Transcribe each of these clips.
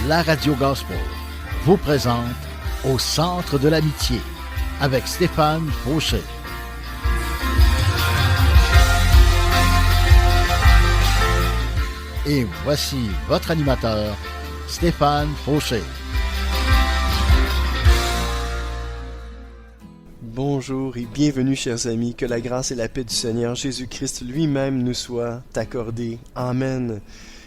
la Radio Gospel vous présente Au centre de l'amitié avec Stéphane Fauché. Et voici votre animateur, Stéphane Fauché. Bonjour et bienvenue, chers amis, que la grâce et la paix du Seigneur Jésus-Christ lui-même nous soient accordées. Amen.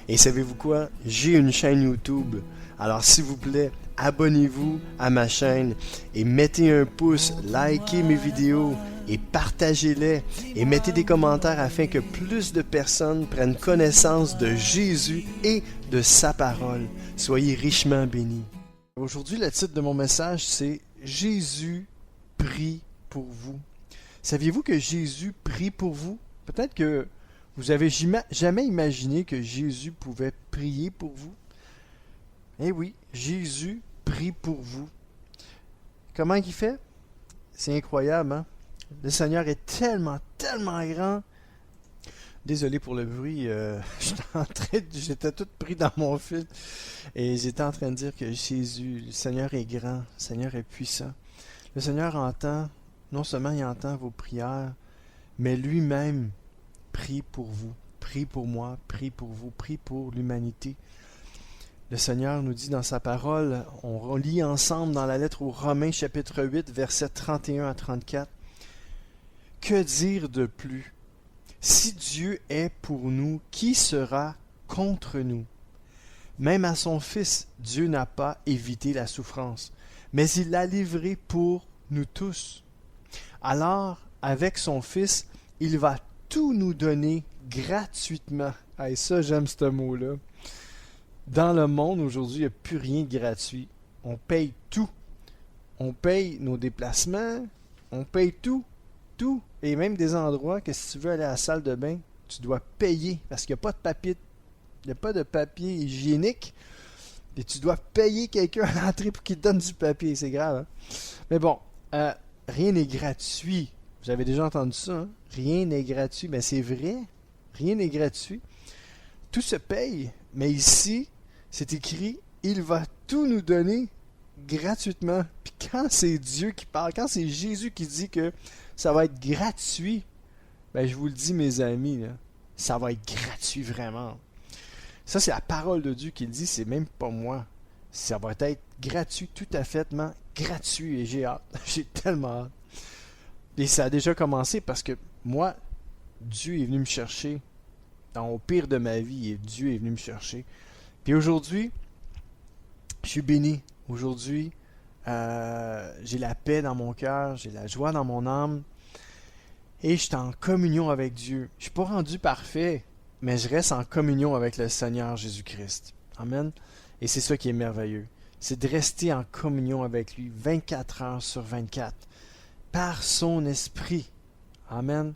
Et savez-vous quoi? J'ai une chaîne YouTube. Alors s'il vous plaît, abonnez-vous à ma chaîne et mettez un pouce, likez mes vidéos et partagez-les et mettez des commentaires afin que plus de personnes prennent connaissance de Jésus et de sa parole. Soyez richement bénis. Aujourd'hui, le titre de mon message, c'est « Jésus prie pour vous ». Saviez-vous que Jésus prie pour vous? Peut-être que vous n'avez jamais imaginé que Jésus pouvait prier pour vous. Eh oui, Jésus prie pour vous. Comment il fait? C'est incroyable, hein? Le Seigneur est tellement grand. Désolé pour le bruit, j'étais tout pris dans mon fil et j'étais en train de dire que Jésus, le Seigneur est grand, le Seigneur est puissant. Le Seigneur entend, non seulement il entend vos prières, mais lui-même prie pour vous, prie pour moi, prie pour vous, prie pour l'humanité. Le Seigneur nous dit dans sa parole, on lit ensemble dans la lettre aux Romains chapitre 8, versets 31 à 34. Que dire de plus? Si Dieu est pour nous, qui sera contre nous? Même à son Fils, Dieu n'a pas évité la souffrance, mais il l'a livré pour nous tous. Alors, avec son Fils, il va tout nous donner gratuitement. Et ça, j'aime ce mot-là. Dans le monde, aujourd'hui, il n'y a plus rien de gratuit. On paye tout. On paye nos déplacements, on paye tout. Et même des endroits que si tu veux aller à la salle de bain, tu dois payer parce qu'il n'y a pas de papier. Il n'y a pas de papier hygiénique. Et tu dois payer quelqu'un à l'entrée pour qu'il te donne du papier. C'est grave, hein? Mais bon, rien n'est gratuit. Vous avez déjà entendu ça, hein? Rien n'est gratuit. Mais c'est vrai. Rien n'est gratuit. Tout se paye. Mais ici, c'est écrit, il va tout nous donner gratuitement. Puis quand c'est Dieu qui parle, quand c'est Jésus qui dit que ça va être gratuit, ben je vous le dis, mes amis, là, ça va être gratuit vraiment. Ça, c'est la parole de Dieu qui le dit, c'est même pas moi. Ça va être gratuit, tout à fait gratuit, et j'ai hâte. J'ai tellement hâte. Et ça a déjà commencé parce que moi, Dieu est venu me chercher au pire de ma vie, et Dieu est venu me chercher. Puis aujourd'hui, je suis béni. Aujourd'hui, j'ai la paix dans mon cœur, j'ai la joie dans mon âme, et je suis en communion avec Dieu. Je ne suis pas rendu parfait, mais je reste en communion avec le Seigneur Jésus-Christ. Amen. Et c'est ça qui est merveilleux. C'est de rester en communion avec lui 24 heures sur 24, par son esprit. Amen.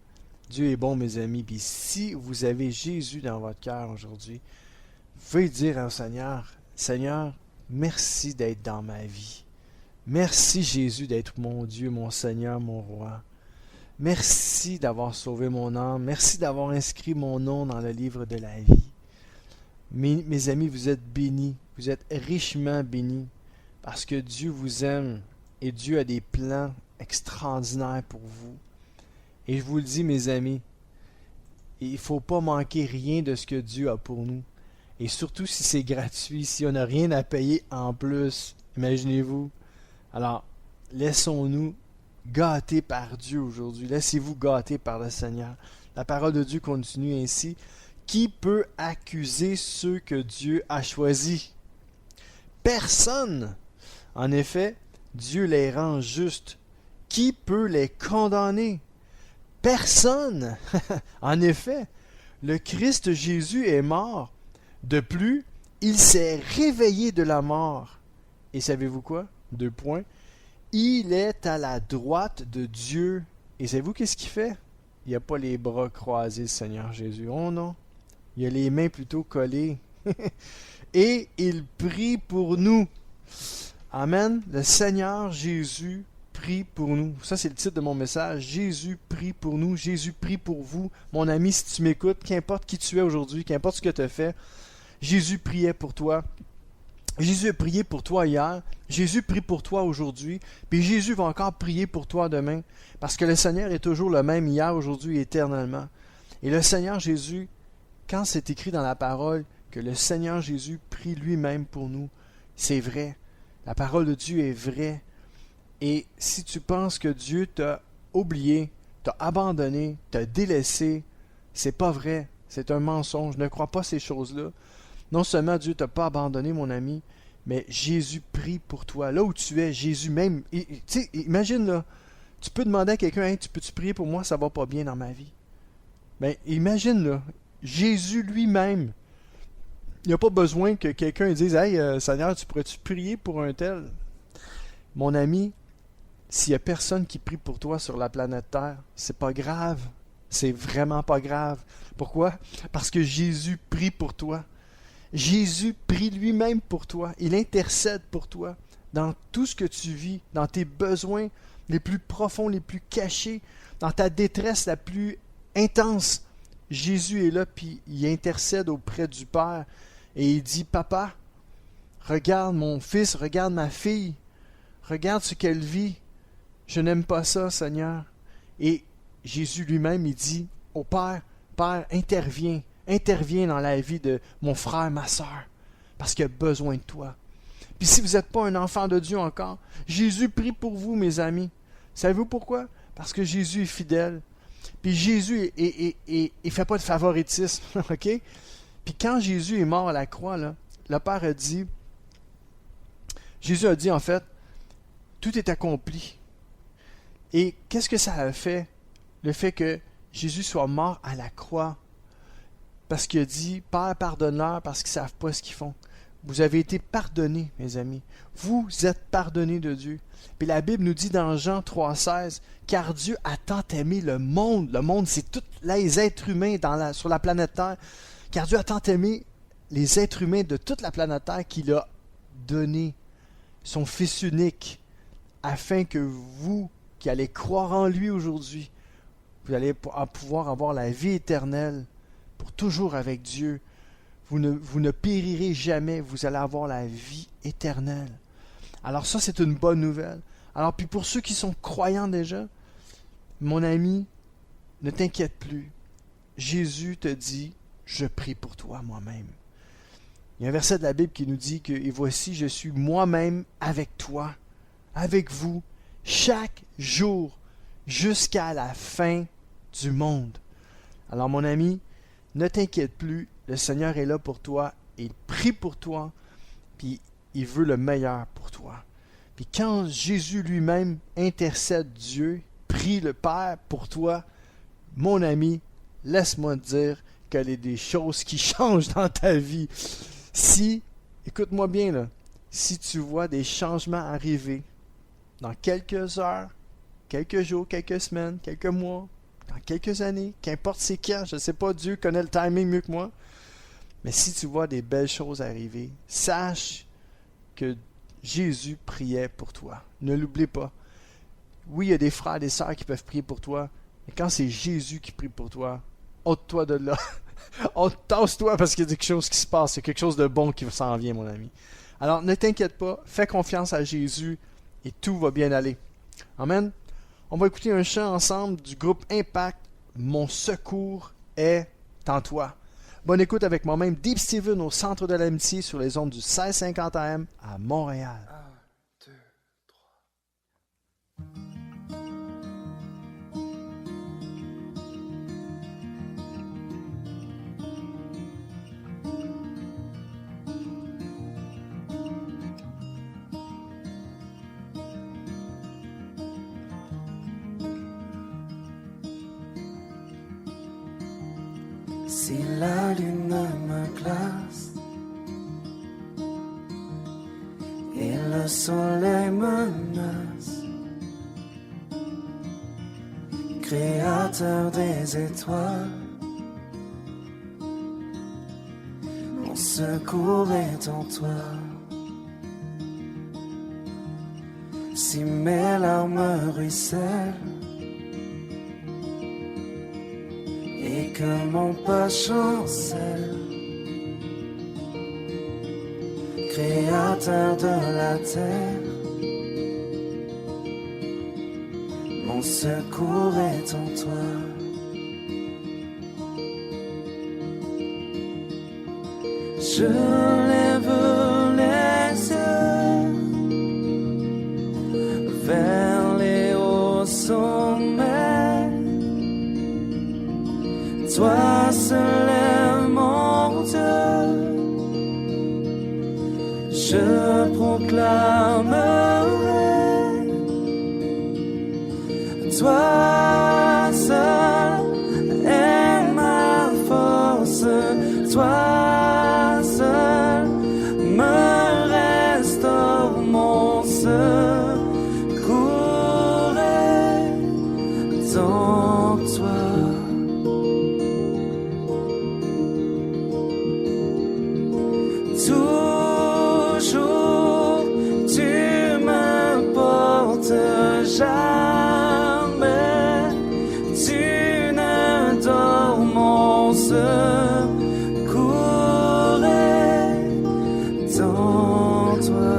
Dieu est bon, mes amis. Puis si vous avez Jésus dans votre cœur aujourd'hui, veuillez dire au Seigneur, Seigneur, merci d'être dans ma vie. Merci Jésus d'être mon Dieu, mon Seigneur, mon Roi. Merci d'avoir sauvé mon âme. Merci d'avoir inscrit mon nom dans le livre de la vie. Mes amis, vous êtes bénis. Vous êtes richement bénis parce que Dieu vous aime et Dieu a des plans extraordinaires pour vous. Et je vous le dis, mes amis, il ne faut pas manquer rien de ce que Dieu a pour nous. Et surtout si c'est gratuit, si on n'a rien à payer en plus. Imaginez-vous. Alors, laissons-nous gâter par Dieu aujourd'hui. Laissez-vous gâter par le Seigneur. La parole de Dieu continue ainsi. Qui peut accuser ceux que Dieu a choisis? Personne. En effet, Dieu les rend justes. Qui peut les condamner? Personne. En effet, le Christ Jésus est mort. De plus, il s'est réveillé de la mort. Et savez-vous quoi? 2 points. Il est à la droite de Dieu. Et savez-vous qu'est-ce qu'il fait? Il n'a pas les bras croisés, le Seigneur Jésus. Oh non! Il a les mains plutôt collées. Et il prie pour nous. Amen. Le Seigneur Jésus prie pour nous. Ça, c'est le titre de mon message. Jésus prie pour nous. Jésus prie pour vous. Mon ami, si tu m'écoutes, qu'importe qui tu es aujourd'hui, qu'importe ce que tu as fait, Jésus priait pour toi. Jésus a prié pour toi hier, Jésus prie pour toi aujourd'hui, puis Jésus va encore prier pour toi demain, parce que le Seigneur est toujours le même hier, aujourd'hui et éternellement. Et le Seigneur Jésus, quand c'est écrit dans la parole que le Seigneur Jésus prie lui-même pour nous, c'est vrai. La parole de Dieu est vraie. Et si tu penses que Dieu t'a oublié, t'a abandonné, t'a délaissé, c'est pas vrai. C'est un mensonge. Ne crois pas ces choses-là. Non seulement Dieu t'a pas abandonné, mon ami, mais Jésus prie pour toi. Là où tu es, Jésus même. Tu sais, imagine là, tu peux demander à quelqu'un, hey, peux-tu prier pour moi, ça va pas bien dans ma vie. Ben, imagine là, Jésus lui-même. Il n'y a pas besoin que quelqu'un dise, hey, Seigneur, tu pourrais-tu prier pour un tel? Mon ami, s'il n'y a personne qui prie pour toi sur la planète Terre, c'est pas grave. C'est vraiment pas grave. Pourquoi? Parce que Jésus prie pour toi. Jésus prie lui-même pour toi. Il intercède pour toi dans tout ce que tu vis, dans tes besoins les plus profonds, les plus cachés, dans ta détresse la plus intense. Jésus est là, puis il intercède auprès du Père et il dit, Papa, regarde mon fils, regarde ma fille, regarde ce qu'elle vit. Je n'aime pas ça, Seigneur. Et Jésus lui-même, il dit au Père, Père, interviens dans la vie de mon frère, ma soeur, parce qu'il a besoin de toi. Puis si vous n'êtes pas un enfant de Dieu encore, Jésus prie pour vous, mes amis. Savez-vous pourquoi? Parce que Jésus est fidèle. Puis Jésus, il fait pas de favoritisme, ok? Puis quand Jésus est mort à la croix, là, le Père a dit, Jésus a dit en fait, tout est accompli. Et qu'est-ce que ça a fait? Le fait que Jésus soit mort à la croix. Parce qu'il a dit, Père, pardonne-leur parce qu'ils ne savent pas ce qu'ils font. Vous avez été pardonnés, mes amis. Vous êtes pardonnés de Dieu. Puis la Bible nous dit dans Jean 3,16, car Dieu a tant aimé le monde. Le monde, c'est tous les êtres humains sur la planète Terre. Car Dieu a tant aimé les êtres humains de toute la planète Terre qu'il a donné son Fils unique, afin que vous, qui allez croire en lui aujourd'hui, vous allez pouvoir avoir la vie éternelle pour toujours avec Dieu. Vous ne périrez jamais, vous allez avoir la vie éternelle. Alors ça, c'est une bonne nouvelle. Alors puis pour ceux qui sont croyants déjà, mon ami, ne t'inquiète plus. Jésus te dit, je prie pour toi moi-même. Il y a un verset de la Bible qui nous dit que, et voici, je suis moi-même avec toi, avec vous, chaque jour, jusqu'à la fin du monde. Alors mon ami, ne t'inquiète plus, le Seigneur est là pour toi, il prie pour toi, puis il veut le meilleur pour toi. Puis quand Jésus lui-même intercède Dieu, prie le Père pour toi, mon ami, laisse-moi te dire qu'il y a des choses qui changent dans ta vie. Si, écoute-moi bien là, si tu vois des changements arriver dans quelques heures, quelques jours, quelques semaines, quelques mois, dans quelques années, qu'importe c'est quand, je ne sais pas, Dieu connaît le timing mieux que moi, mais si tu vois des belles choses arriver, sache que Jésus priait pour toi. Ne l'oublie pas. Oui, il y a des frères et des sœurs qui peuvent prier pour toi, mais quand c'est Jésus qui prie pour toi, ôte-toi de là. Tasse-toi parce qu'il y a quelque chose qui se passe. Il y a quelque chose de bon qui s'en vient, mon ami. Alors, ne t'inquiète pas. Fais confiance à Jésus et tout va bien aller. Amen. On va écouter un chant ensemble du groupe Impact. Mon secours est en toi. Bonne écoute avec moi-même. Deep Steven au centre de l'amitié sur les ondes du 1650 AM à Montréal. 1, 2, 3. Si la lune me glace et le soleil menace, Créateur des étoiles, mon secours est en toi. Si mes larmes ruissellent et que mon pas chancelle, Créateur de la terre, mon secours est en toi. Je lève les yeux vers les hauts sommets. Toi seul est mon Dieu. Je proclamerai, toi seul est ma force, toi seul me restaure, mon secours est en toi. Toujours tu me portes, jamais tu ne dors, mon secours est en toi.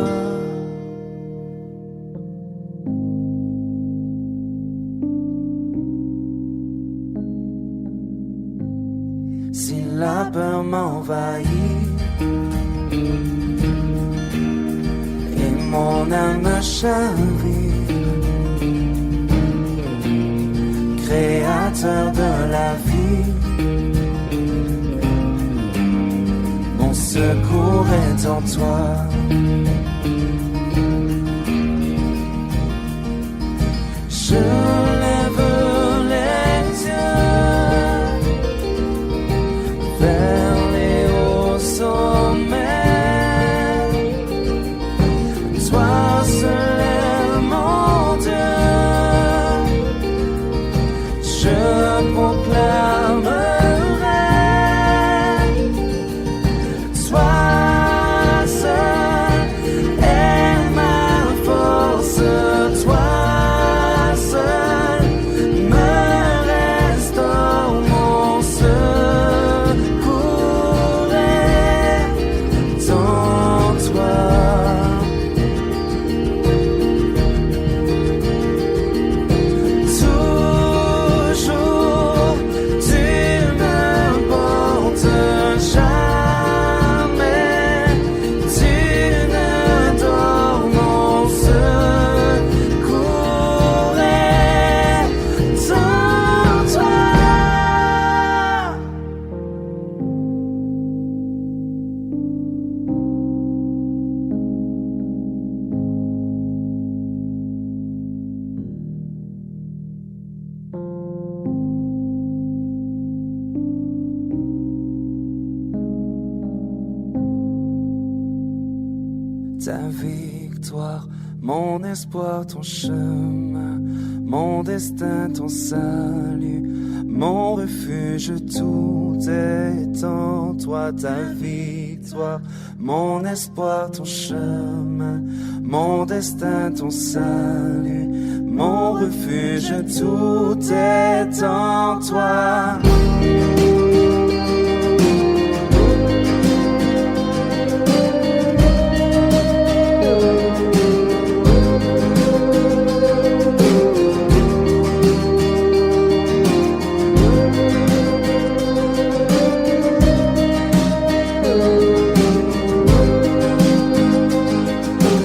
Si la peur m'envahit et mon âme chavire, Créateur de la vie, mon secours est en toi. Je lève les yeux vers les hauts sommets. Toi seul est mon Dieu. Je proclamerai, toi seul est ma force, toi seul me restaure, mon secours est en toi. Toujours tu me portes, jamais tu ne dors, mon secours est en toi. Ta victoire, mon espoir, ton chemin, mon destin, ton salut, mon refuge, tout est en toi. Ta victoire, mon espoir, ton chemin, mon destin, ton salut, mon refuge, tout est en toi.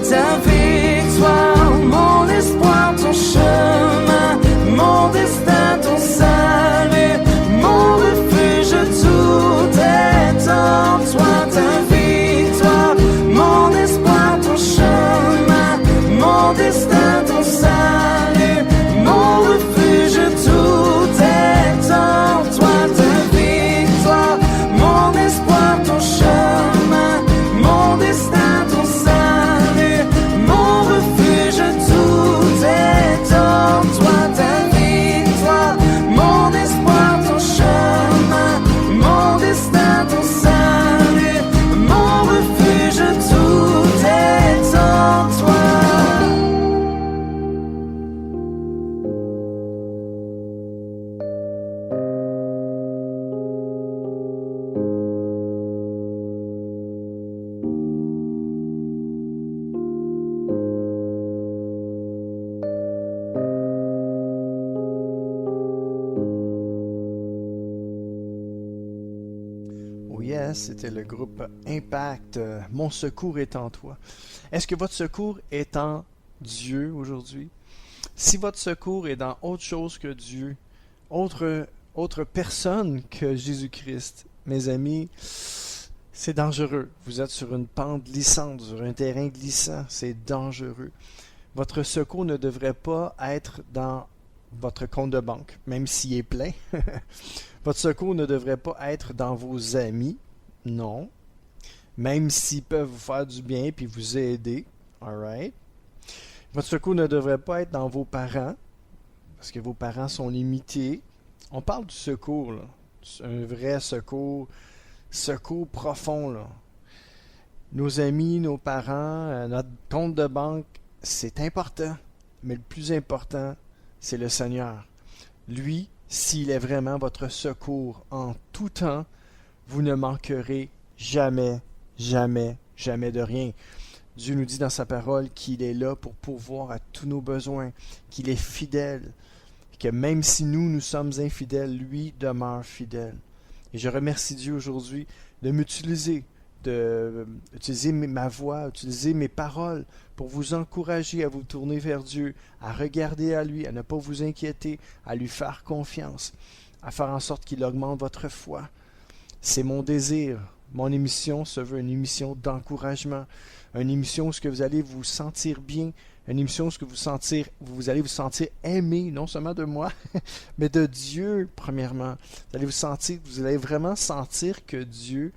Ta victoire, mon espoir, ton chemin, mon destin, ton salut, mon refuge. Oh yes, c'était le groupe Impact. Mon secours est en toi. Est-ce que votre secours est en Dieu aujourd'hui? Si votre secours est dans autre chose que Dieu, autre personne que Jésus-Christ, mes amis, c'est dangereux. Vous êtes sur une pente glissante, sur un terrain glissant. C'est dangereux. Votre secours ne devrait pas être dans votre compte de banque, même s'il est plein. Votre secours ne devrait pas être dans vos amis, non. Même s'ils peuvent vous faire du bien puis vous aider, alright. Votre secours ne devrait pas être dans vos parents, parce que vos parents sont limités. On parle du secours, là. Un vrai secours profond, là. Nos amis, nos parents, notre compte de banque, c'est important. Mais le plus important, c'est le Seigneur. Lui, s'il est vraiment votre secours en tout temps, vous ne manquerez jamais, jamais, jamais de rien. Dieu nous dit dans sa parole qu'il est là pour pourvoir à tous nos besoins, qu'il est fidèle, que même si nous sommes infidèles, lui demeure fidèle. Et je remercie Dieu aujourd'hui de m'utiliser, d'utiliser ma voix, utiliser mes paroles pour vous encourager à vous tourner vers Dieu, à regarder à lui, à ne pas vous inquiéter, à lui faire confiance, à faire en sorte qu'il augmente votre foi. C'est mon désir. Mon émission se veut une émission d'encouragement, une émission où vous allez vous sentir bien, une émission où vous allez vous sentir aimé, non seulement de moi, mais de Dieu, premièrement. Vous allez vraiment sentir que Dieu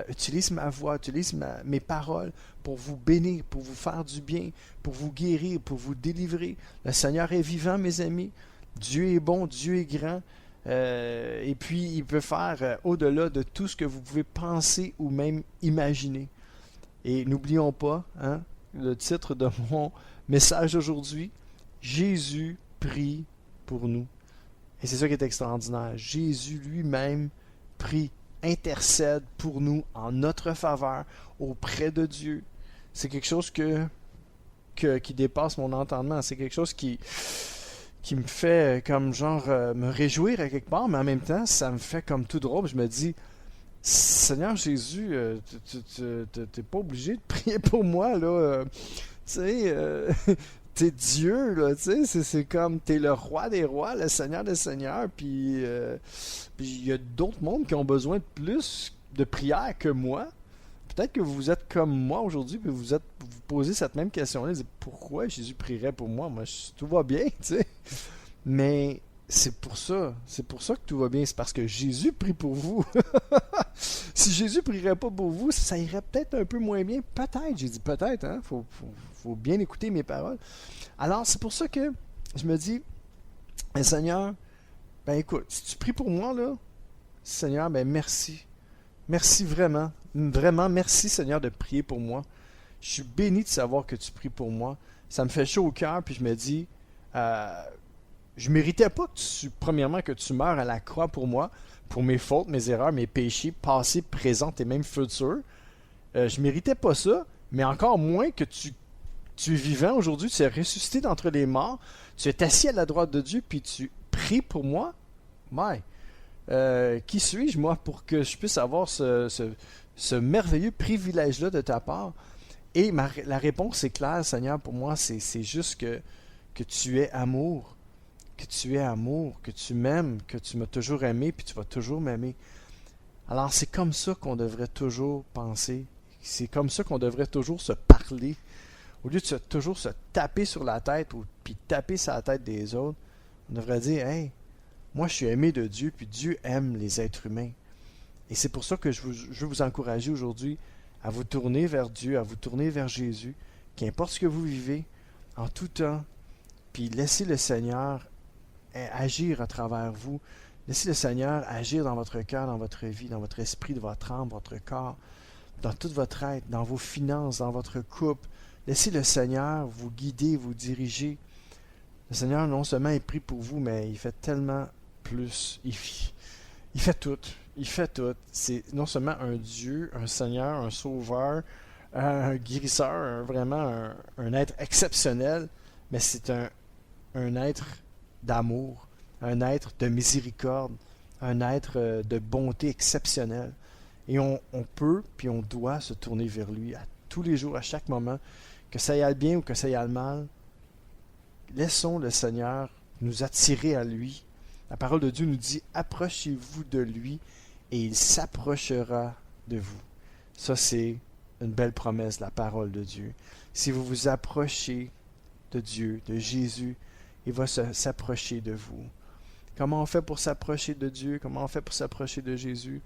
utilise ma voix, utilise mes paroles pour vous bénir, pour vous faire du bien, pour vous guérir, pour vous délivrer. Le Seigneur est vivant, mes amis. Dieu est bon, Dieu est grand. Et puis, il peut faire au-delà de tout ce que vous pouvez penser ou même imaginer. Et n'oublions pas, le titre de mon message aujourd'hui, Jésus prie pour nous. Et c'est ça qui est extraordinaire. Jésus lui-même prie, intercède pour nous en notre faveur auprès de Dieu. C'est quelque chose qui dépasse mon entendement. C'est quelque chose qui me fait comme genre me réjouir à quelque part, mais en même temps, ça me fait comme tout drôle. Je me dis, Seigneur Jésus, t'es pas obligé de prier pour moi, là. Tu sais, t'es Dieu, là, tu sais, c'est comme, t'es le roi des rois, le Seigneur des seigneurs, puis il y a d'autres mondes qui ont besoin de plus de prières que moi. Peut-être que vous êtes comme moi aujourd'hui, puis vous posez cette même question-là, pourquoi Jésus prierait pour moi? Moi, tout va bien, tu sais. Mais c'est pour ça que tout va bien, c'est parce que Jésus prie pour vous. Si Jésus prierait pas pour vous, ça irait peut-être un peu moins bien. Peut-être, j'ai dit peut-être, hein? Faut bien écouter mes paroles. Alors, c'est pour ça que je me dis, Seigneur, ben écoute, si tu pries pour moi, là, Seigneur, ben merci. Merci vraiment. Vraiment, merci Seigneur de prier pour moi. Je suis béni de savoir que tu pries pour moi. Ça me fait chaud au cœur, puis je me dis, je méritais pas premièrement que tu meurs à la croix pour moi, pour mes fautes, mes erreurs, mes péchés, passés, présents et même futurs. Je méritais pas ça, mais encore moins que tu es vivant aujourd'hui, tu es ressuscité d'entre les morts, tu es assis à la droite de Dieu, puis tu pries pour moi. My, qui suis-je, moi, pour que je puisse avoir ce merveilleux privilège-là de ta part? Et la réponse est claire, Seigneur, pour moi, c'est juste que tu es amour. Que tu es amour, que tu m'aimes, que tu m'as toujours aimé, puis tu vas toujours m'aimer. Alors, c'est comme ça qu'on devrait toujours penser. C'est comme ça qu'on devrait toujours se parler. Au lieu de toujours se taper sur la tête, puis taper sur la tête des autres, on devrait dire, hey, moi, je suis aimé de Dieu, puis Dieu aime les êtres humains. Et c'est pour ça que je veux vous encourager aujourd'hui à vous tourner vers Dieu, à vous tourner vers Jésus, qu'importe ce que vous vivez, en tout temps, puis laissez le Seigneur agir à travers vous. Laissez le Seigneur agir dans votre cœur, dans votre vie, dans votre esprit, dans votre âme, votre corps, dans toute votre être, dans vos finances, dans votre couple. Laissez le Seigneur vous guider, vous diriger. Le Seigneur, non seulement il prie pour vous, mais il fait tellement plus. Il fait tout. Il fait tout. C'est non seulement un Dieu, un Seigneur, un Sauveur, un guérisseur, vraiment un être exceptionnel, mais c'est un être d'amour, un être de miséricorde, un être de bonté exceptionnelle. Et on peut, puis on doit se tourner vers lui à tous les jours, à chaque moment, que ça y aille bien ou que ça y aille mal. Laissons le Seigneur nous attirer à lui. La parole de Dieu nous dit « Approchez-vous de lui et il s'approchera de vous. » Ça, c'est une belle promesse, la parole de Dieu. Si vous vous approchez de Dieu, de Jésus, il va s'approcher de vous. Comment on fait pour s'approcher de Dieu? Comment on fait pour s'approcher de Jésus?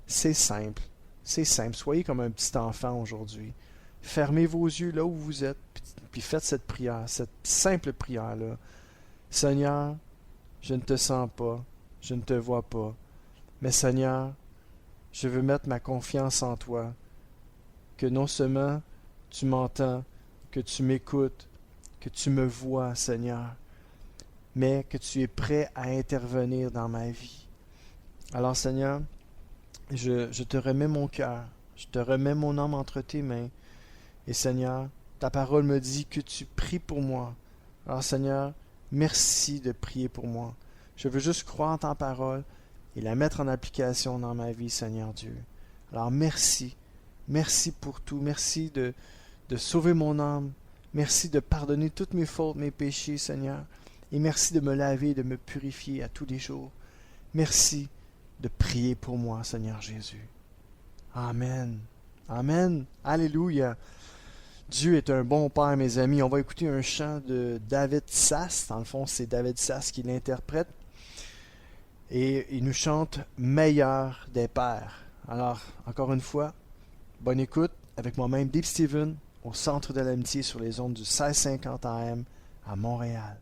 C'est simple. C'est simple. Soyez comme un petit enfant aujourd'hui. Fermez vos yeux là où vous êtes, puis faites cette prière, cette simple prière-là. Seigneur, je ne te sens pas, je ne te vois pas, mais Seigneur, je veux mettre ma confiance en toi, que non seulement tu m'entends, que tu m'écoutes, que tu me vois, Seigneur, mais que tu es prêt à intervenir dans ma vie. Alors, Seigneur, je te remets mon cœur, je te remets mon âme entre tes mains, et Seigneur, ta parole me dit que tu pries pour moi. Alors, Seigneur, merci de prier pour moi. Je veux juste croire en ta parole et la mettre en application dans ma vie, Seigneur Dieu. Alors, merci. Merci pour tout. Merci de sauver mon âme. Merci de pardonner toutes mes fautes, mes péchés, Seigneur. Et merci de me laver et de me purifier à tous les jours. Merci de prier pour moi, Seigneur Jésus. Amen. Amen. Alléluia. Dieu est un bon Père, mes amis. On va écouter un chant de David Sass. Dans le fond, c'est David Sass qui l'interprète. Et il nous chante « Meilleur des pères ». Alors, encore une fois, bonne écoute avec moi-même, Deep Steven, au Centre de l'Amitié sur les ondes du 1650 AM à Montréal.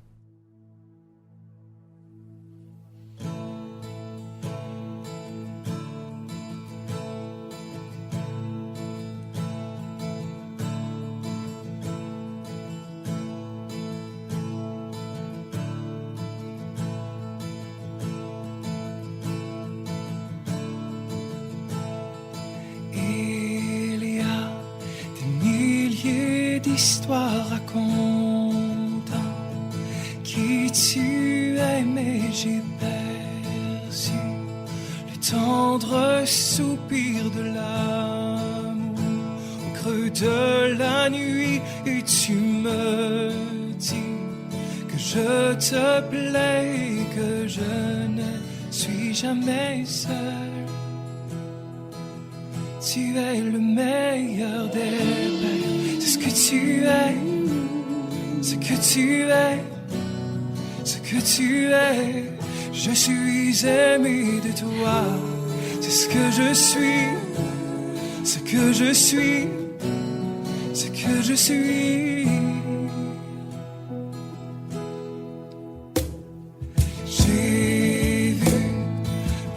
L'histoire raconte qui tu es, mais j'ai perçu le tendre soupir de l'amour au creux de la nuit, et tu me dis que je te plais et que je ne suis jamais seul. Tu es le meilleur des pères. C'est ce que tu es, ce que tu es, ce que tu es. Je suis aimé de toi. C'est ce que je suis, ce que je suis, ce que je suis. J'ai vu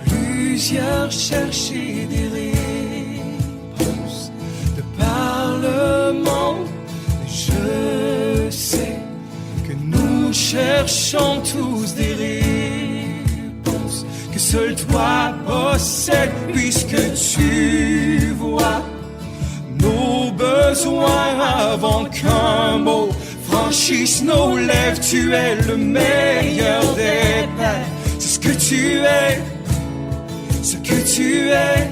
plusieurs chercher des réponses de par le monde. Je sais que nous cherchons tous des réponses que seul toi possèdes, puisque tu vois nos besoins avant qu'un mot franchisse nos lèvres. Tu es le meilleur des pères. C'est ce que tu es, ce que tu es,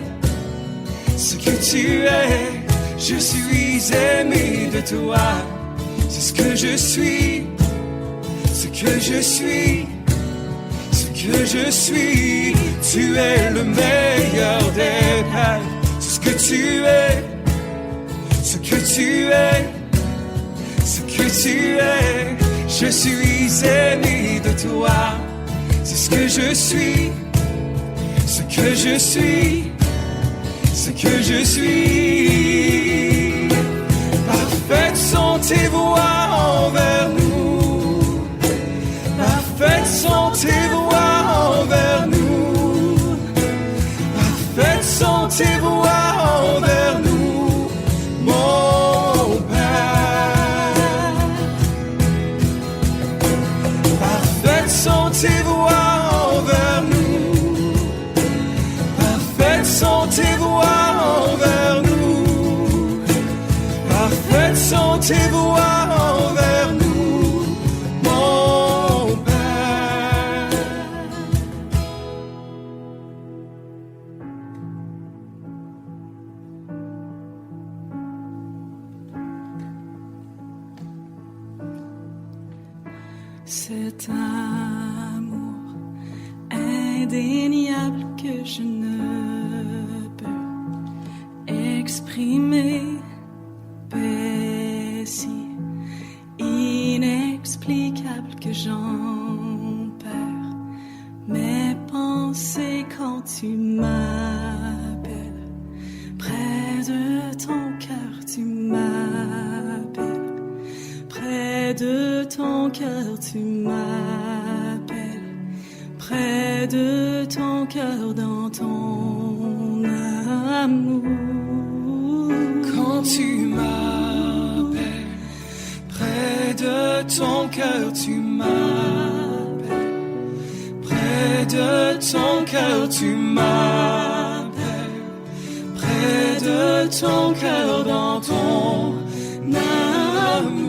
ce que tu es. Je suis aimé de toi. C'est ce que je suis, ce que je suis, ce que je suis. Tu es le meilleur des pères. C'est ce que tu es, ce que tu es, ce que tu es. Je suis aimé de toi. C'est ce que je suis, ce que je suis, ce que je suis. Parfaites sont tes voies envers nous. Parfaites sont tes voies envers nous. Parfaites sont tes voies envers nous, mon Père. Parfaites sont tes voies envers nous. Parfaites sont tes voies envers nous. Parfaites sont tes voies envers nous, mon Père. cet amour indéniable que je ne peux exprimer, paix si inexplicable que j'en perds mes pensées quand tu m'appelles. Près de ton cœur tu m'appelles. Près de ton cœur tu m'appelles. Près de ton cœur dans ton amour. Quand tu m'appelles, près de ton cœur tu m'appelles. Près de ton cœur tu m'appelles. Près de ton cœur dans ton amour.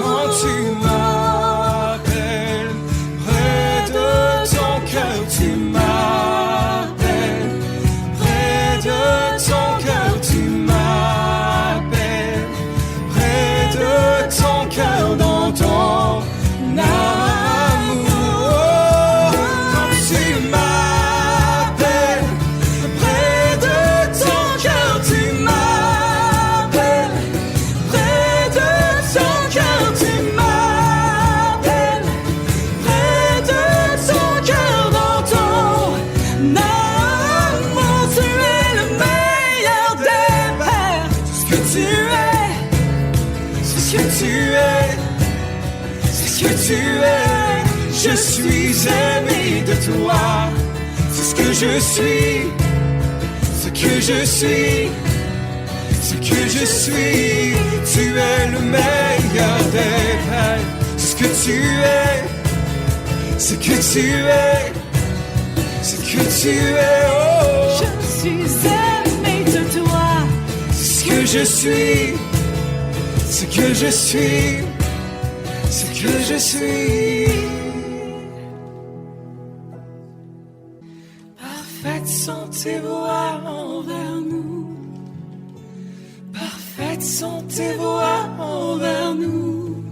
Quand tu m'appelles, près de ton cœur tu m'appelles. Près de ton cœur tu m'appelles. Près de ton cœur dans ton amour. Quand tu m'appelles, près de ton cœur tu m'appelles. Près de ton cœur tu m'appelles. Près de ton cœur dans ton amour. Tu es le meilleur des pères. C'est ce que tu es. C'est ce que tu es. C'est ce que tu es. Je suis aimé de toi. C'est ce que je suis. Ce que je suis. Ce que je suis. Tu es le meilleur des pères. C'est ce que tu es. Ce que tu es. Ce que tu es. Oh. Je suis aimé de toi. C'est ce que je suis. Ce que je suis. Ce que je suis. Parfaites sont tes voies envers nous. Parfaites sont tes voies envers nous.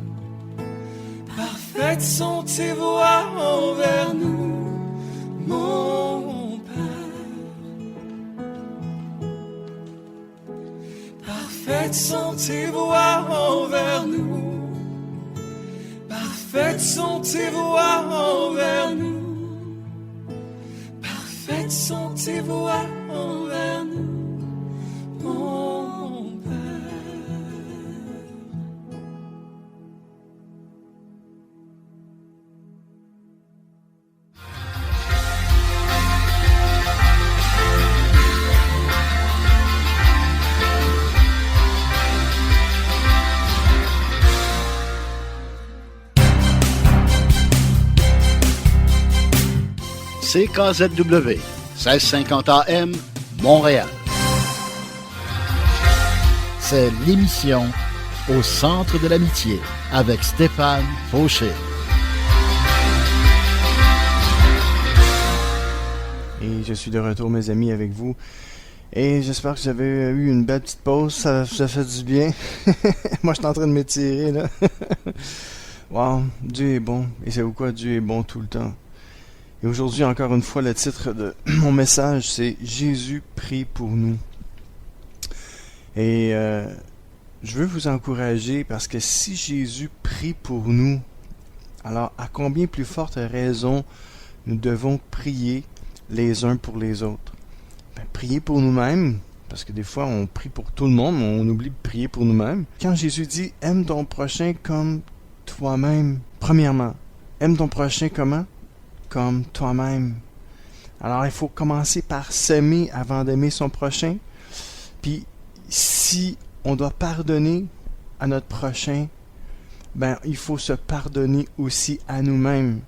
Parfaites sont tes voies envers nous, mon Père. Parfaites sont tes voies envers nous. Parfaites sont tes voies envers nous. Parfaites sont tes voies envers nous, mon Père. CKZW 1650 AM, Montréal. C'est l'émission Au centre de l'amitié avec Stéphane Fauché. Et je suis de retour, mes amis, avec vous. Et j'espère que vous avez eu une belle petite pause. Ça fait du bien. Moi, je suis en train de m'étirer, là. Wow, Dieu est bon. Et savez-vous quoi? Dieu est bon tout le temps. Et aujourd'hui, encore une fois, le titre de mon message, c'est « Jésus prie pour nous ». Et je veux vous encourager parce que si Jésus prie pour nous, alors à combien plus forte raison nous devons prier les uns pour les autres? Prier pour nous-mêmes, parce que des fois on prie pour tout le monde, mais on oublie de prier pour nous-mêmes. Quand Jésus dit « Aime ton prochain comme toi-même », premièrement, aime ton prochain comment? Comme toi-même. Alors il faut commencer par s'aimer avant d'aimer son prochain. Puis si on doit pardonner à notre prochain, ben il faut se pardonner aussi à nous-mêmes.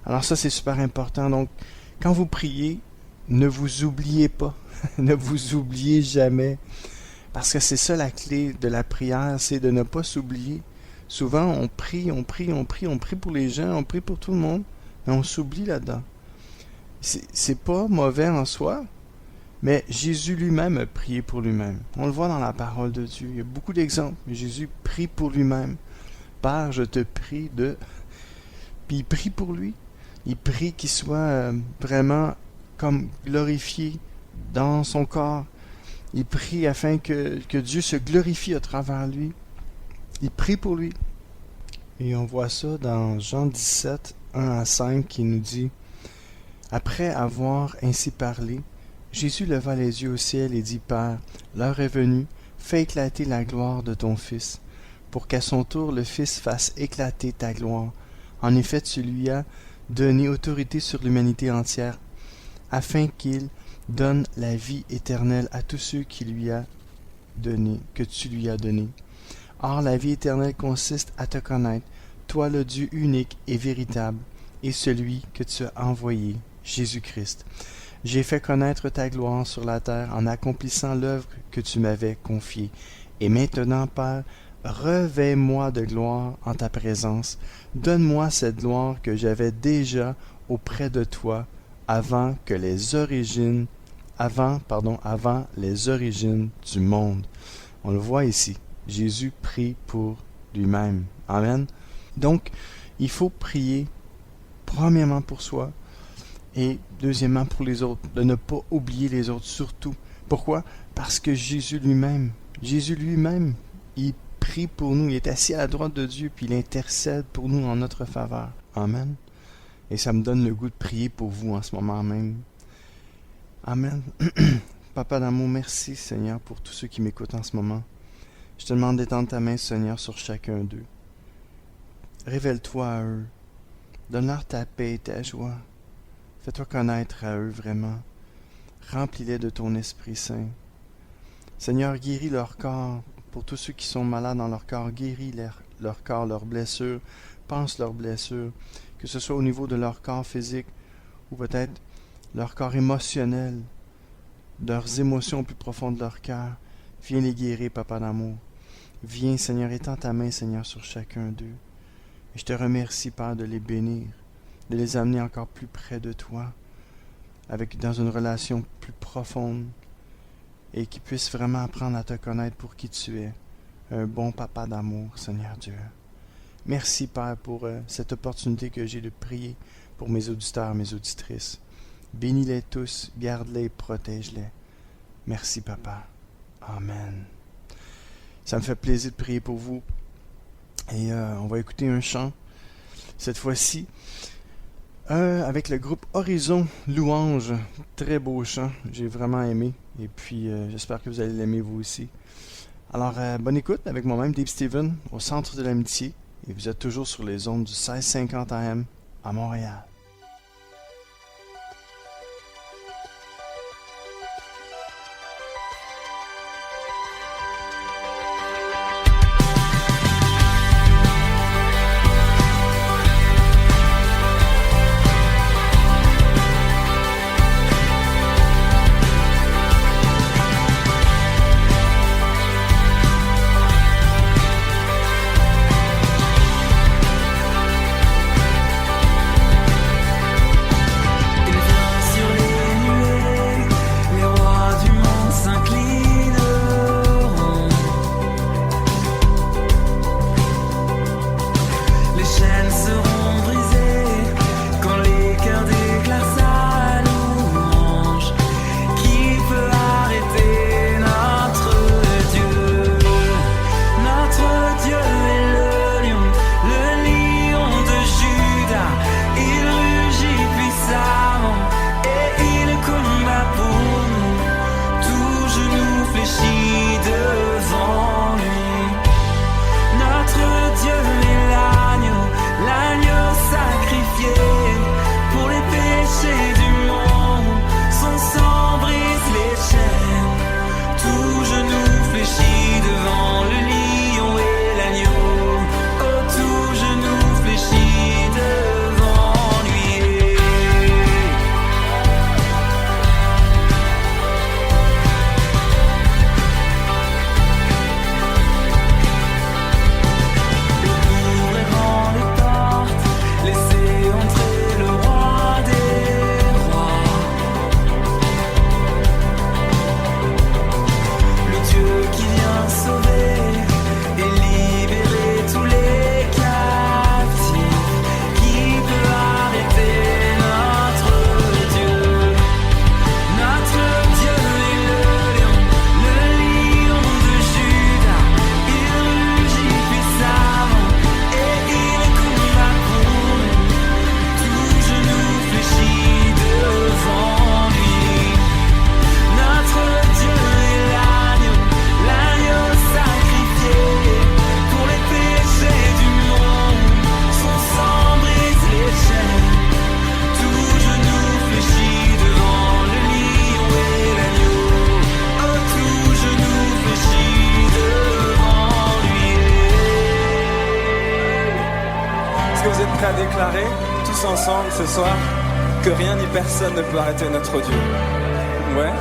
Alors ça c'est super important. Donc quand vous priez, ne vous oubliez pas. Ne vous oubliez jamais. Parce que c'est ça la clé de la prière, c'est de ne pas s'oublier. Souvent on prie pour les gens, on prie pour tout le monde, mais on s'oublie là-dedans. C'est pas mauvais en soi, mais Jésus lui-même a prié pour lui-même. On le voit dans la parole de Dieu. Il y a beaucoup d'exemples. Jésus prie pour lui-même. Père, je te prie de... Puis il prie pour lui. Il prie qu'il soit vraiment comme glorifié dans son corps. Il prie afin que Dieu se glorifie à travers lui. Il prie pour lui. Et on voit ça dans Jean 17, 1 à 5, qui nous dit « Après avoir ainsi parlé, Jésus leva les yeux au ciel et dit « Père, l'heure est venue, fais éclater la gloire de ton Fils, pour qu'à son tour le Fils fasse éclater ta gloire. En effet, tu lui as donné autorité sur l'humanité entière, afin qu'il donne la vie éternelle à tous ceux que tu lui as donnés. Or, la vie éternelle consiste à te connaître, toi le Dieu unique et véritable, et celui que tu as envoyé, Jésus-Christ. J'ai fait connaître ta gloire sur la terre en accomplissant l'œuvre que tu m'avais confiée. Et maintenant, Père, revêt-moi de gloire en ta présence. Donne-moi cette gloire que j'avais déjà auprès de toi avant les origines du monde. On le voit ici. Jésus prie pour lui-même. Amen. Donc, il faut prier premièrement pour soi et deuxièmement pour les autres. De ne pas oublier les autres surtout. Pourquoi? Parce que Jésus lui-même, il prie pour nous. Il est assis à la droite de Dieu puis il intercède pour nous en notre faveur. Amen. Et ça me donne le goût de prier pour vous en ce moment même. Amen. Papa d'amour, merci Seigneur pour tous ceux qui m'écoutent en ce moment. Je te demande d'étendre ta main, Seigneur, sur chacun d'eux. Révèle-toi à eux. Donne-leur ta paix et ta joie. Fais-toi connaître à eux vraiment. Remplis-les de ton Esprit Saint. Seigneur, guéris leur corps. Pour tous ceux qui sont malades dans leur corps, guéris leur corps, leurs blessures. Pense leurs blessures. Que ce soit au niveau de leur corps physique ou peut-être leur corps émotionnel, leurs émotions plus profondes de leur cœur. Viens les guérir, Papa d'amour. Viens, Seigneur, étends ta main, Seigneur, sur chacun d'eux. Et je te remercie, Père, de les bénir, de les amener encore plus près de toi, dans une relation plus profonde, et qu'ils puissent vraiment apprendre à te connaître pour qui tu es, un bon Papa d'amour, Seigneur Dieu. Merci, Père, pour cette opportunité que j'ai de prier pour mes auditeurs, mes auditrices. Bénis-les tous, garde-les et protège-les. Merci, Papa. Amen. Ça me fait plaisir de prier pour vous. Et on va écouter un chant. Cette fois-ci, avec le groupe Horizon Louange. Très beau chant. J'ai vraiment aimé. Et puis, j'espère que vous allez l'aimer vous aussi. Alors, bonne écoute avec moi-même, Dave Steven, au Centre de l'Amitié. Et vous êtes toujours sur les ondes du 1650 AM à Montréal. Horizon déclarer, tous ensemble ce soir, que rien ni personne ne peut arrêter notre Dieu. Ouais.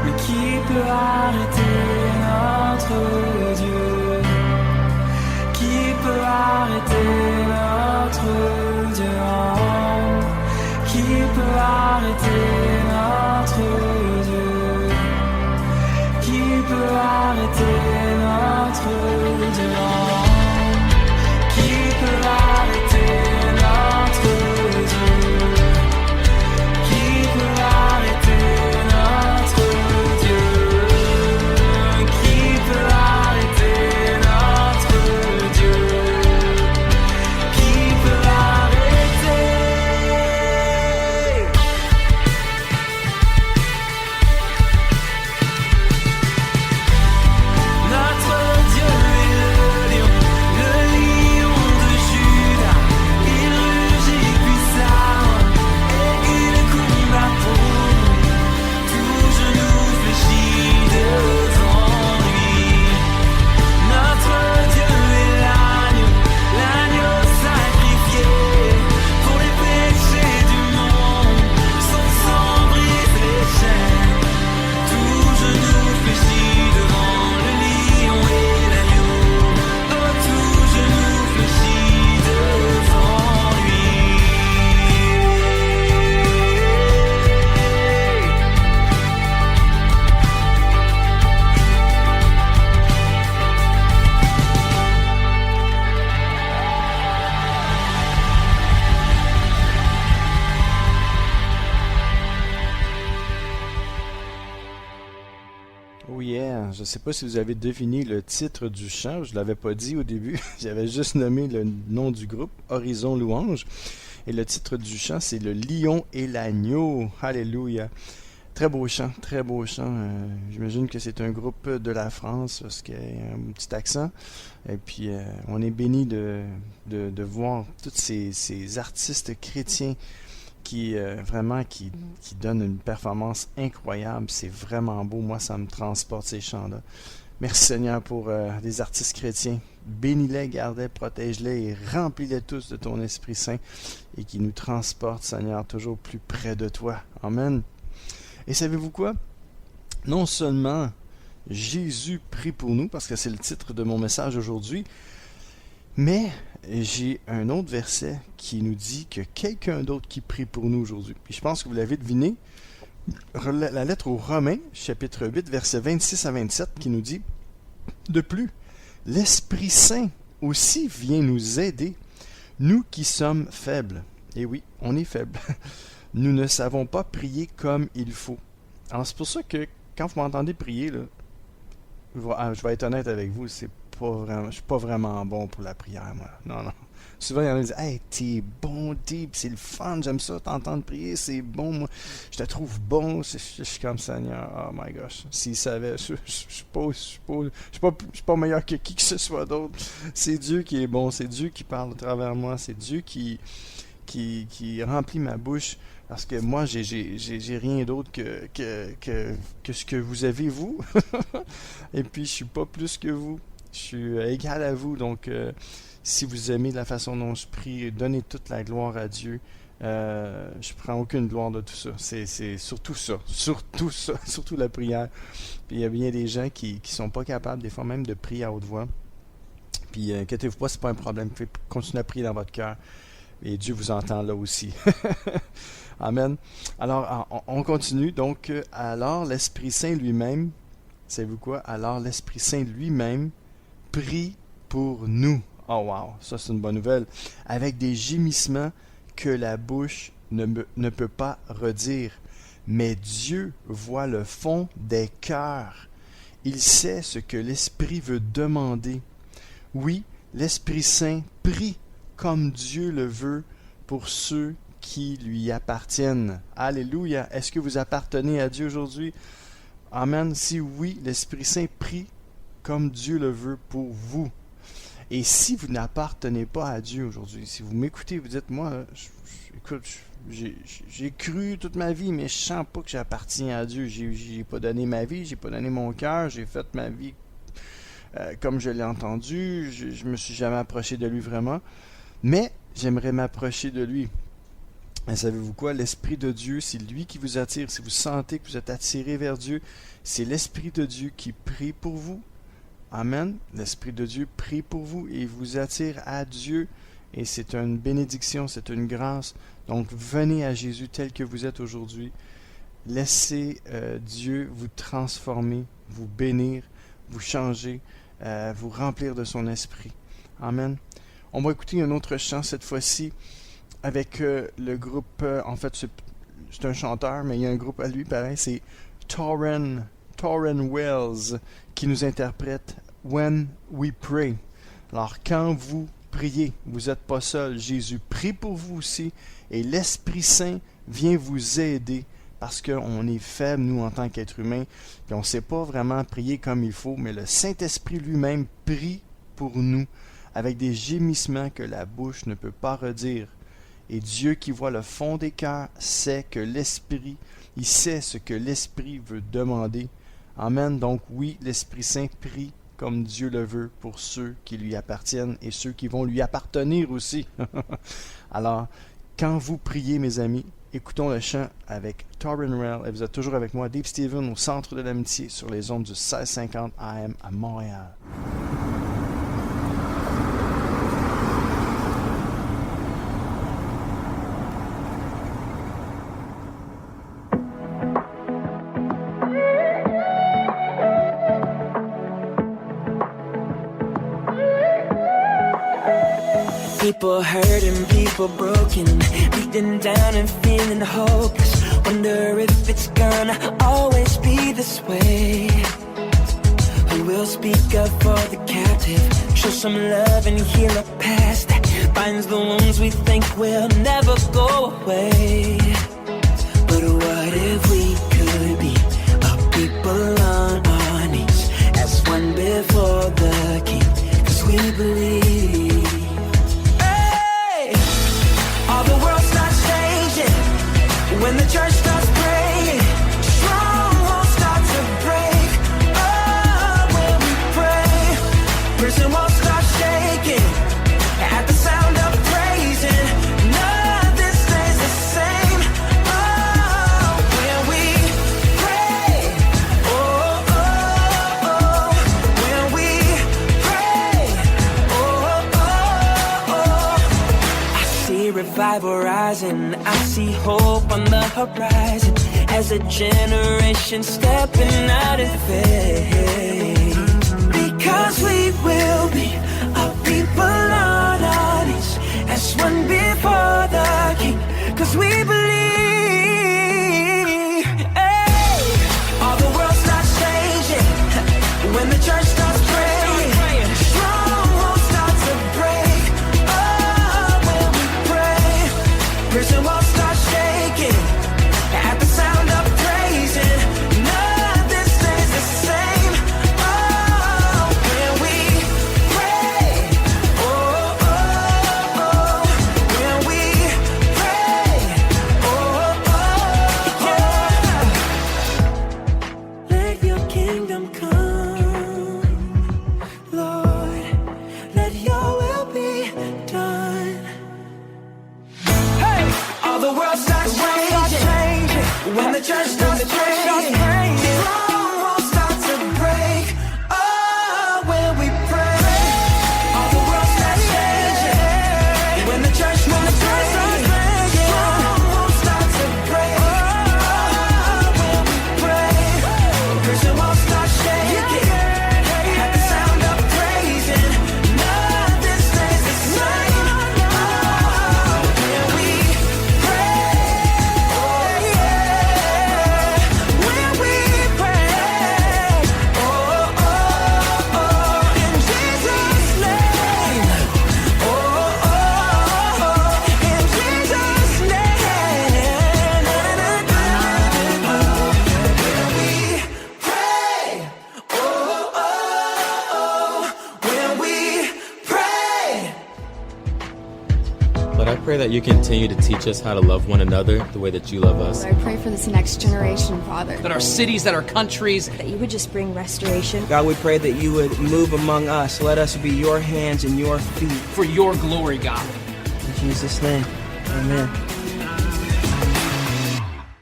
Mais qui peut arrêter notre Dieu? Qui peut arrêter notre Dieu? Qui peut arrêter notre Dieu? Qui peut arrêter notre Dieu? Qui peut arrêter notre Dieu? Qui peut arrêter notre Dieu? Qui peut arrêter notre Dieu? Qui peut arrêter? Notre Dieu est le lion de Juda. Il rugit puissamment et il combat pour nous. Tout genou fléchit devant lui. Notre Dieu est l'agneau sacrifié pour les péchés du monde. Son sang brise les chaînes. Tout genou fléchit devant le lion et l'agneau. Oh, tout genou fléchit devant lui. Oh yeah, je sais pas si vous avez deviné le titre du chant, je l'avais pas dit au début, j'avais juste nommé le nom du groupe, Horizon Louange, et le titre du chant c'est Le Lion et l'Agneau, alléluia. Très beau chant, très beau chant, j'imagine que c'est un groupe de la France, parce qu'il y a un petit accent, et puis on est béni de voir tous ces artistes chrétiens qui vraiment qui donne une performance incroyable. C'est vraiment beau. Moi, ça me transporte ces chants-là. Merci Seigneur pour les artistes chrétiens. Bénis-les, garde-les, protège-les et remplis-les tous de ton Esprit Saint et qui nous transporte, Seigneur, toujours plus près de toi. Amen. Et savez-vous quoi? Non seulement Jésus prie pour nous, parce que c'est le titre de mon message aujourd'hui, mais j'ai un autre verset qui nous dit que quelqu'un d'autre qui prie pour nous aujourd'hui. Puis je pense que vous l'avez deviné. La lettre aux Romains, chapitre 8, versets 26 à 27, qui nous dit « De plus, l'Esprit Saint aussi vient nous aider, nous qui sommes faibles. » Et oui, on est faibles. Nous ne savons pas prier comme il faut. Alors c'est pour ça que quand vous m'entendez prier, là, je vais être honnête avec vous, je suis pas vraiment bon pour la prière, moi. Non. Souvent, il y en a qui disent « Hey, t'es bon, deep, c'est le fun, j'aime ça, t'entendre prier, c'est bon, moi. Je te trouve bon. » Je suis comme Seigneur, oh my gosh. S'il savait, je suis pas meilleur que qui que ce soit d'autre. C'est Dieu qui est bon, c'est Dieu qui parle à travers moi, c'est Dieu qui remplit ma bouche. Parce que moi, j'ai rien d'autre que ce que vous avez, vous. Et puis, je suis pas plus que vous. Je suis égal à vous. Donc, si vous aimez la façon dont je prie, donnez toute la gloire à Dieu. Je prends aucune gloire de tout ça. C'est surtout ça. Surtout la prière. Puis, il y a bien des gens qui sont pas capables, des fois même, de prier à haute voix. Puis, inquiétez-vous pas, c'est pas un problème. Vous pouvez continuer à prier dans votre cœur. Et Dieu vous entend là aussi. Amen. Alors, on continue. Donc, alors l'Esprit Saint lui-même, savez-vous quoi? Alors l'Esprit Saint lui-même prie pour nous. Oh wow, ça c'est une bonne nouvelle. Avec des gémissements que la bouche ne peut pas redire. Mais Dieu voit le fond des cœurs. Il sait ce que l'Esprit veut demander. Oui, l'Esprit Saint prie comme Dieu le veut pour ceux qui lui appartiennent. Alléluia. Est-ce que vous appartenez à Dieu aujourd'hui? Amen. Si oui, l'Esprit Saint prie comme Dieu le veut pour vous. Et si vous n'appartenez pas à Dieu aujourd'hui, si vous m'écoutez, vous dites, moi, écoute, j'ai cru toute ma vie, mais je sens pas que j'appartiens à Dieu. J'ai pas donné ma vie, j'ai pas donné mon cœur, j'ai fait ma vie comme je l'ai entendu. Je me suis jamais approché de lui vraiment, mais j'aimerais m'approcher de lui. Et savez-vous quoi? L'Esprit de Dieu, c'est lui qui vous attire. Si vous sentez que vous êtes attiré vers Dieu, c'est l'Esprit de Dieu qui prie pour vous. Amen. L'Esprit de Dieu prie pour vous et vous attire à Dieu. Et c'est une bénédiction, c'est une grâce. Donc, venez à Jésus tel que vous êtes aujourd'hui. Laissez Dieu vous transformer, vous bénir, vous changer, vous remplir de son esprit. Amen. On va écouter un autre chant cette fois-ci avec le groupe, en fait c'est un chanteur, mais il y a un groupe à lui pareil, c'est Tauren Wells qui nous interprète When We Pray. Alors quand vous priez, vous n'êtes pas seul, Jésus prie pour vous aussi et l'Esprit Saint vient vous aider parce qu'on est faible nous en tant qu'être humain et on ne sait pas vraiment prier comme il faut, mais le Saint-Esprit lui-même prie pour nous avec des gémissements que la bouche ne peut pas redire. Et Dieu qui voit le fond des cœurs sait que l'Esprit, il sait ce que l'Esprit veut demander. Amen. Donc oui, l'Esprit Saint prie comme Dieu le veut pour ceux qui lui appartiennent et ceux qui vont lui appartenir aussi. Alors, quand vous priez, mes amis, écoutons le chant avec Tauren Wells. Et vous êtes toujours avec moi, Dave Steven, au Centre de l'Amitié, sur les ondes du 1650 AM à Montréal. People hurting, people broken, beaten down and feeling hopeless. Wonder if it's gonna always be this way. Who will speak up for the captive, show some love and heal a past that binds the wounds we think will never go away. But what if we could be a people on our knees as one before the King? 'Cause we believe. All the world starts changing when the church starts praying. Strongholds start to break. Oh, when we pray, prison walls start shaking at the sound of praising. Nothing stays the same. Oh, when we pray. Oh, oh, oh. When we pray. Oh, oh, oh. I see revival rising, I see hope on the horizon as a generation stepping out in faith. Because we will be a people on our knees as one before the King. 'Cause we believe. Hey, all the world starts changing when the church starts praying. Strongholds start to break. Oh, when we pray, prison walls start shaking at the sound of praising. Nothing stays the same. Oh, when we pray. Oh, oh, oh. When we pray. Oh, oh, oh. Let your kingdom come, Lord. Let your will be done. Hey! All the world starts changing when the church starts praying. Strongholds start to break. Oh, when we pray. All the world starts changing when the church starts praying. Strongholds start to break. Oh, when we pray. Prison walls start pray that you continue to teach us how to love one another the way that you love us. I pray for this next generation, Father. That our cities, that our countries, That you would just bring restoration. God, we pray that you would move among us. Let us be your hands and your feet. for your glory, God. In Jesus' name, amen.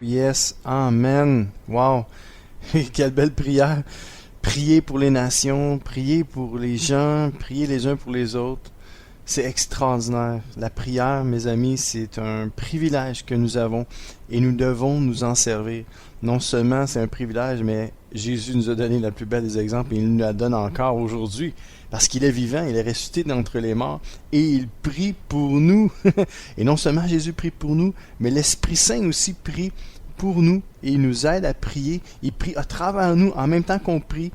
Yes, amen. Wow. Quelle belle prière. Prier pour les nations, prier pour les gens, prier les uns pour les autres. C'est extraordinaire. La prière, mes amis, c'est un privilège que nous avons et nous devons nous en servir. Non seulement c'est un privilège, mais Jésus nous a donné la plus belle des exemples et il nous la donne encore aujourd'hui. Parce qu'il est vivant, il est ressuscité d'entre les morts et il prie pour nous. Et non seulement Jésus prie pour nous, mais l'Esprit Saint aussi prie pour nous et il nous aide à prier. Il prie à travers nous en même temps qu'on prie.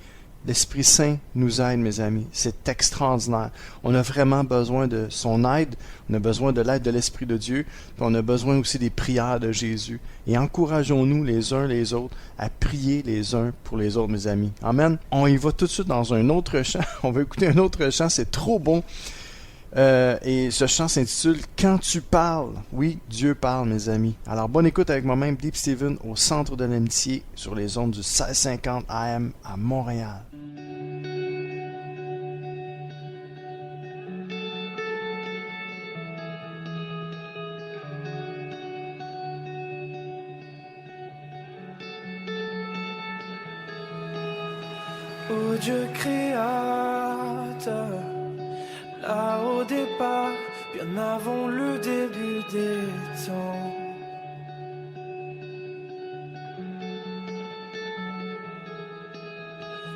L'Esprit Saint nous aide, mes amis. C'est extraordinaire. On a vraiment besoin de son aide. On a besoin de l'aide de l'Esprit de Dieu. Puis on a besoin aussi des prières de Jésus. Et encourageons-nous les uns les autres à prier les uns pour les autres, mes amis. Amen. On y va tout de suite dans un autre chant. On va écouter un autre chant. C'est trop bon. Et ce chant s'intitule « Quand tu parles ». Oui, Dieu parle, mes amis. Alors, bonne écoute avec moi-même, Deep Steven, au Centre de l'Amitié, sur les ondes du 1650 AM à Montréal. Ô Dieu créateur, là au départ, bien avant le début des temps.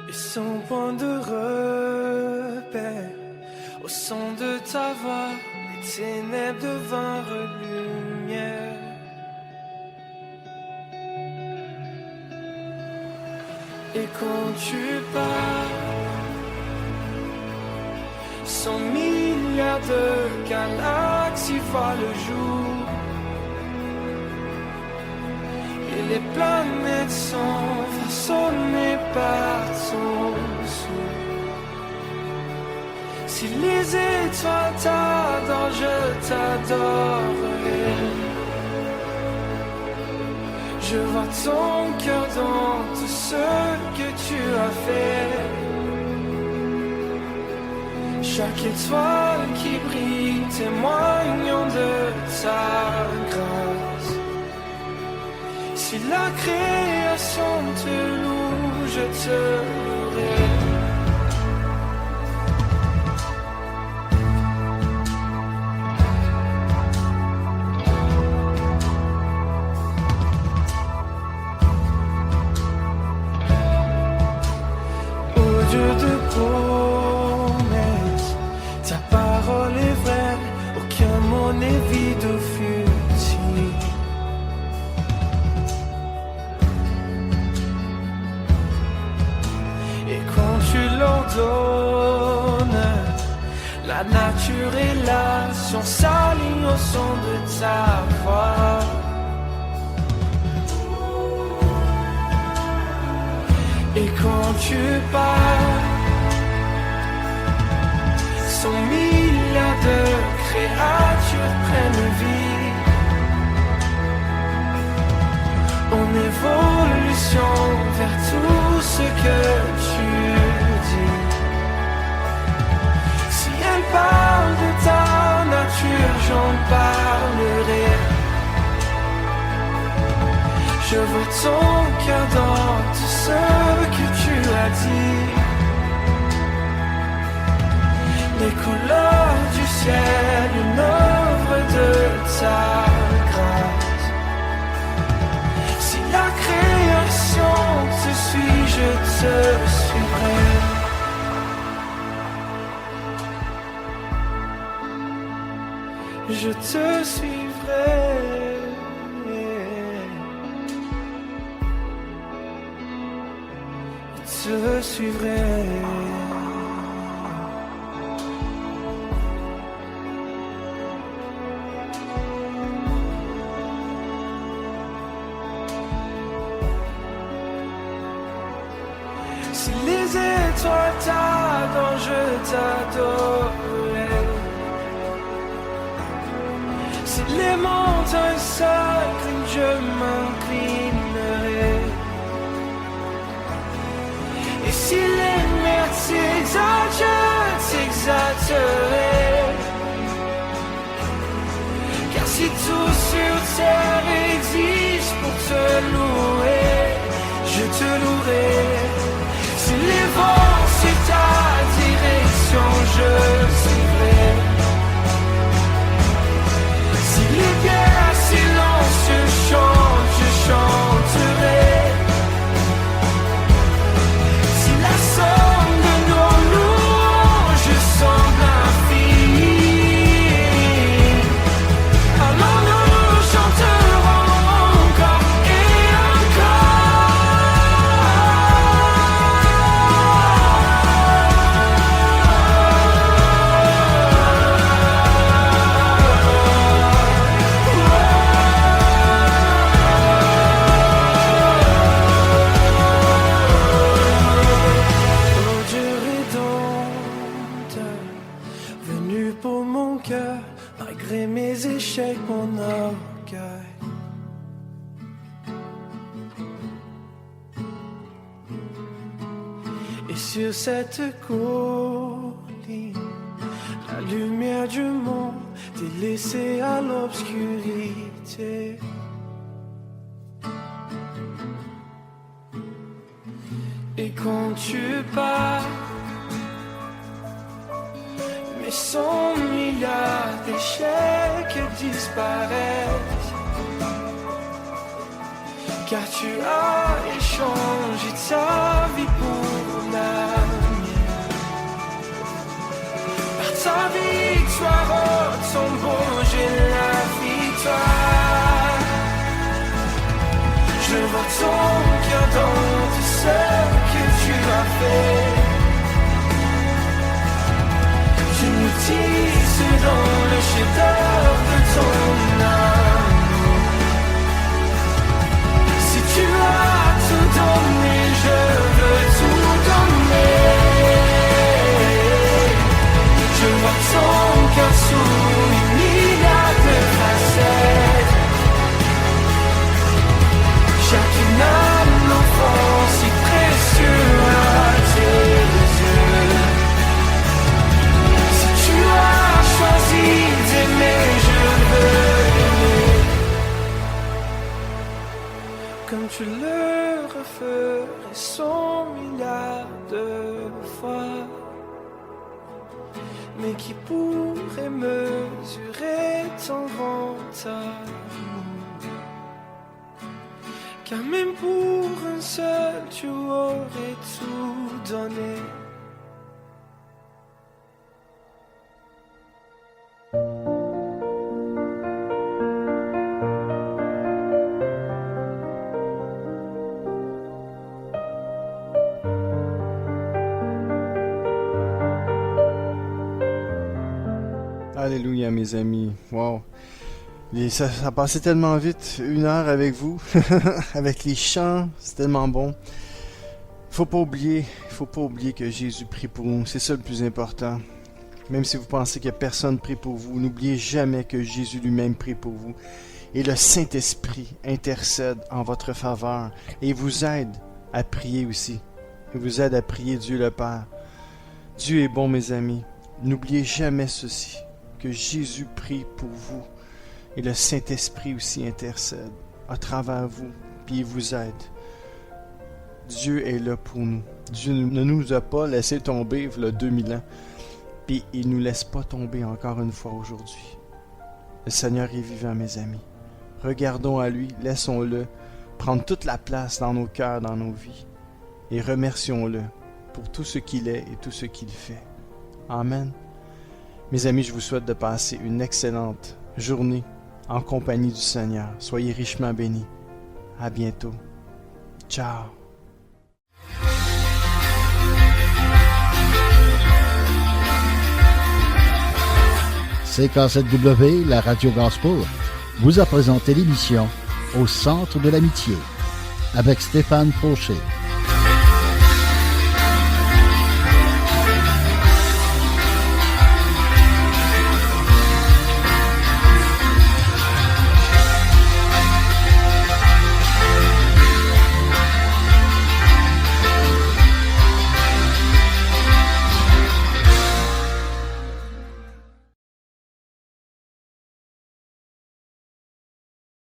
Et sans point de repère, au son de ta voix, les ténèbres devinrent lumière. Et quand tu parles, 100 milliards de galaxies voient le jour. Et les planètes sont façonnées par ton souffle. Si les étoiles t'adorent, je t'adorerai. Je vois ton cœur dans tout ce que tu as fait. Chaque étoile qui brille témoignant de ta grâce. Si la création te loue, je te louerai. Dieu de promesses, ta parole est vraie, aucun mot n'est vide ou futile. Et quand tu l'ordonnes, la nature et la science s'alignent au son de ta voix. Et quand tu parles, 100 milliards de créatures prennent vie. En évolution vers tout ce que tu dis. Si elle parle de ta nature, j'en parlerai. Je vois ton cœur dans tout ce que tu as dit. Les couleurs du ciel, une œuvre de ta grâce. Si la création te suit, je te suivrai. Je te suivrai. Je suivrai. Si les étoiles t'adorent, je t'adorerai. Si les montagnes s'inclinent, je m'inclinerai. Et si les mers t'exaltent, je t'exalterai. Car si tout sur terre existe pour te louer, je te louerai. Si les vents c'est ta direction, je suivrai. Si les guerres silencieux chantent, je chanterai. Si la somme de nos louanges semble infinie, alors nous chanterons encore et mon orgueil. Et sur cette colline, la lumière du monde t'est laissée à l'obscurité. Et quand tu pars, mais 100 milliards d'échecs disparaissent, car tu as échangé ta vie pour la mienne. Par ta victoire, oh, ton beau, j'ai la victoire. Je vois ton cœur dans tout ce que tu as fait. Tu nous tisses dans le chef-d'œuvre de ton amour. Si tu as tout donné, je veux tout donner. Je vois ton cœur sous une milliard de facettes. Chacune âme, l'enfant si précieux à tes yeux. Tu as choisi d'aimer, je veux aimer. Comme tu le referais 100 milliards de fois. Mais qui pourrait mesurer ton grand amour? Car même pour un seul, tu aurais tout donné. Alléluia, mes amis. Wow. Ça a passé tellement vite, 1 heure avec vous, avec les chants, c'est tellement bon. Faut pas oublier que Jésus prie pour nous, c'est ça le plus important. Même si vous pensez que personne prie pour vous, n'oubliez jamais que Jésus lui-même prie pour vous. Et le Saint-Esprit intercède en votre faveur et vous aide à prier aussi. Il vous aide à prier Dieu le Père. Dieu est bon, mes amis. N'oubliez jamais ceci, que Jésus prie pour vous. Et le Saint-Esprit aussi intercède à travers vous, puis il vous aide. Dieu est là pour nous. Dieu ne nous a pas laissé tomber il y a 2000 ans, puis il ne nous laisse pas tomber encore une fois aujourd'hui. Le Seigneur est vivant, mes amis. Regardons à lui, laissons-le prendre toute la place dans nos cœurs, dans nos vies, et remercions-le pour tout ce qu'il est et tout ce qu'il fait. Amen. Mes amis, je vous souhaite de passer une excellente journée en compagnie du Seigneur. Soyez richement bénis. À bientôt. Ciao. CK7W, la radio gospel, vous a présenté l'émission Au centre de l'amitié avec Stéphane Fauché.